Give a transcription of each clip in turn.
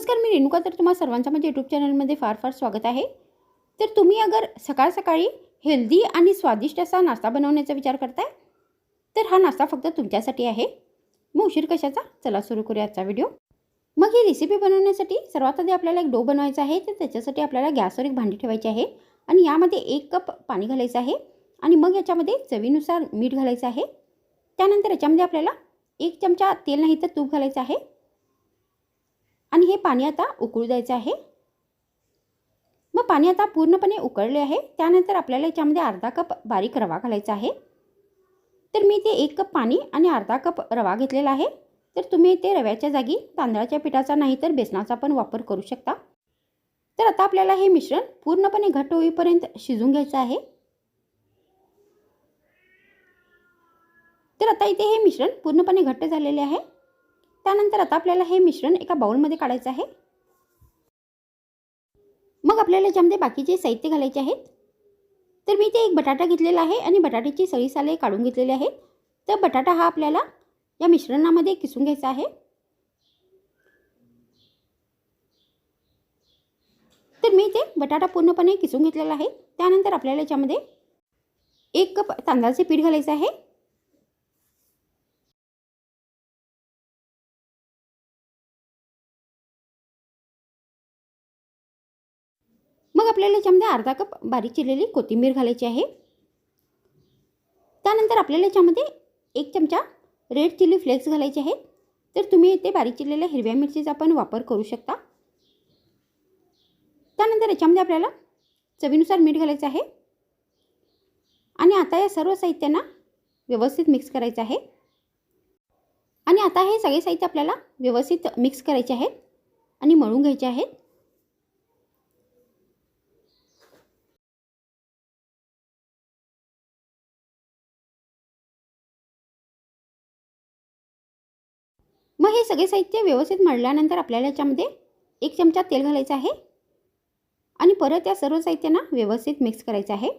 नमस्कार, मी रेणुका. तर तुम्हा सर्वांचं माझ्या यूट्यूब चॅनलमध्ये फार फार स्वागत आहे. तर तुम्ही अगर सकाळ सकाळी हेल्दी आणि स्वादिष्ट असा नाश्ता बनवण्याचा विचार करताय तर हा नाश्ता फक्त तुमच्यासाठी आहे. मग उशीर कशाचा, चला सुरू करूया आजचा व्हिडिओ. मग ही रेसिपी बनवण्यासाठी सर्वात आधी आपल्याला एक डो बनवायचा आहे. तर त्याच्यासाठी आपल्याला गॅसवर एक भांडी ठेवायची आहे आणि यामध्ये 1 कप पाणी घालायचं आहे आणि मग याच्यामध्ये चवीनुसार मीठ घालायचं आहे. त्यानंतर याच्यामध्ये आपल्याला 1 चमचा तेल नाही तर तूप घालायचं आहे आणि हे पाणी आता उकळू द्यायचं आहे. मग पाणी आता पूर्णपणे उकळले आहे. त्यानंतर आपल्याला याच्यामध्ये अर्धा कप बारीक रवा घालायचा आहे. तर मी ते 1 कप पाणी आणि अर्धा कप रवा घेतलेला आहे. तर तुम्ही ते रव्याच्या जागी तांदळाच्या पिठाचा नाही तर बेसनाचा पण वापर करू शकता. तर आता आपल्याला हे मिश्रण पूर्णपणे घट्ट होईपर्यंत शिजवून घ्यायचं आहे. तर आता इथे हे मिश्रण पूर्णपणे घट्ट झालेले आहे. त्यानंतर आता आपल्याला हे मिश्रण एका बाउलमध्ये काढायचं आहे. मग आपल्याला याच्यामध्ये बाकीचे साहित्य घालायचे आहेत. तर मी ते एक बटाटा घेतलेला आहे आणि बटाट्याची सगळी साले काढून घेतलेली आहेत. तर बटाटा हा आपल्याला या मिश्रणामध्ये किसून घ्यायचा आहे. तर मी ते बटाटा पूर्णपणे किसून घेतलेला आहे. त्यानंतर आपल्याला याच्यामध्ये 1 कप तांदळाचे पीठ घालायचे आहे. मग आपल्याला याच्यामध्ये अर्धा कप बारीक चिरलेली कोथिंबीर घालायची आहे. त्यानंतर आपल्याला याच्यामध्ये 1 चमचा रेड चिली फ्लेक्स घालायचे आहेत. तर तुम्ही इथे बारीक चिरलेल्या हिरव्या मिरचीचा पण वापर करू शकता. त्यानंतर याच्यामध्ये आपल्याला चवीनुसार मीठ घालायचं आहे आणि आता या सर्व साहित्यांना व्यवस्थित मिक्स करायचं आहे. आणि आता हे सगळे साहित्य आपल्याला व्यवस्थित मिक्स करायचे आहेत आणि मळून घ्यायचे आहेत. मग हे सगळे साहित्य व्यवस्थित मळल्यानंतर आपल्याला याच्यामध्ये 1 चमचा तेल घालायचं आहे आणि परत या सर्व साहित्यांना व्यवस्थित मिक्स करायचं आहे.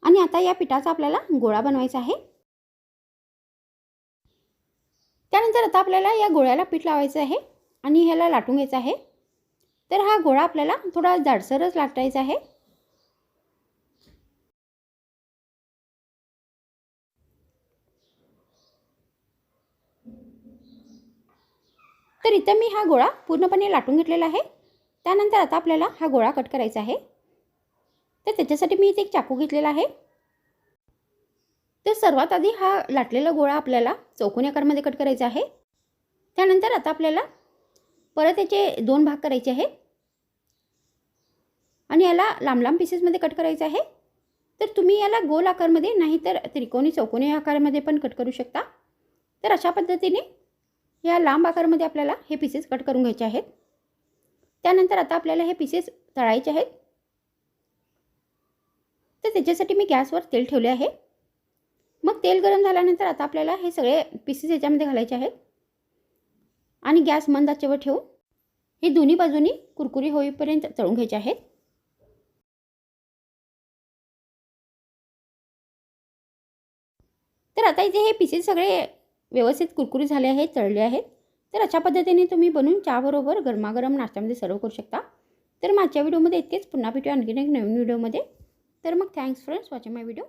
आणि आता या पिठाचा आपल्याला गोळा बनवायचा आहे. त्यानंतर आता आपल्याला या गोळ्याला पीठ लावायचं आहे आणि ह्याला लाटून घ्यायचं आहे. तर हा गोळा आपल्याला थोडा जाडसरच लाटायचा आहे. तर इथं मी हा गोळा पूर्णपणे लाटून घेतलेला आहे. त्यानंतर आता आपल्याला हा गोळा कट करायचा आहे. तर त्याच्यासाठी मी इथे एक चाकू घेतलेला आहे. तर सर्वात आधी हा लाटलेला गोळा आपल्याला चौकोनी आकारामध्ये कट करायचा आहे. त्यानंतर आता आपल्याला परत याचे 2 भाग करायचे आहेत आणि याला लांब लांब पीसेसमध्ये कट करायचं आहे. तर तुम्ही याला गोल आकारमध्ये नाही तर त्रिकोणी चौकोनी आकारामध्ये पण कट करू शकता. तर अशा पद्धतीने या लांब आकारामध्ये आपल्याला हे पीसेस कट करून घ्यायचे आहेत. त्यानंतर आता आपल्याला हे पीसेस तळायचे आहेत. तर त्याच्यासाठी मी गॅसवर तेल ठेवले आहे. मग तेल गरम झाल्यानंतर आता आपल्याला हे सगळे पीसेस याच्यामध्ये घालायचे आहेत आणि गॅस मंद आचेवर ठेवून हे दोन्ही बाजूनी कुरकुरी होईपर्यंत तळून घ्यायचे आहेत. तर आता इथे हे पीसेस सगळे व्यवस्थित कुरकुरी झाले आहेत, तळले आहेत. तर अशा पद्धतीने तुम्ही बनवून चहाबरोबर गरमागरम नाश्त्यामध्ये सर्व करू शकता. तर माझ्या व्हिडिओमध्ये इतकेच. पुन्हा भेटूया आणखीन एक नवीन व्हिडिओमध्ये. तर मग थँक्स फ्रेंड्स वॉचिंग माय व्हिडिओ.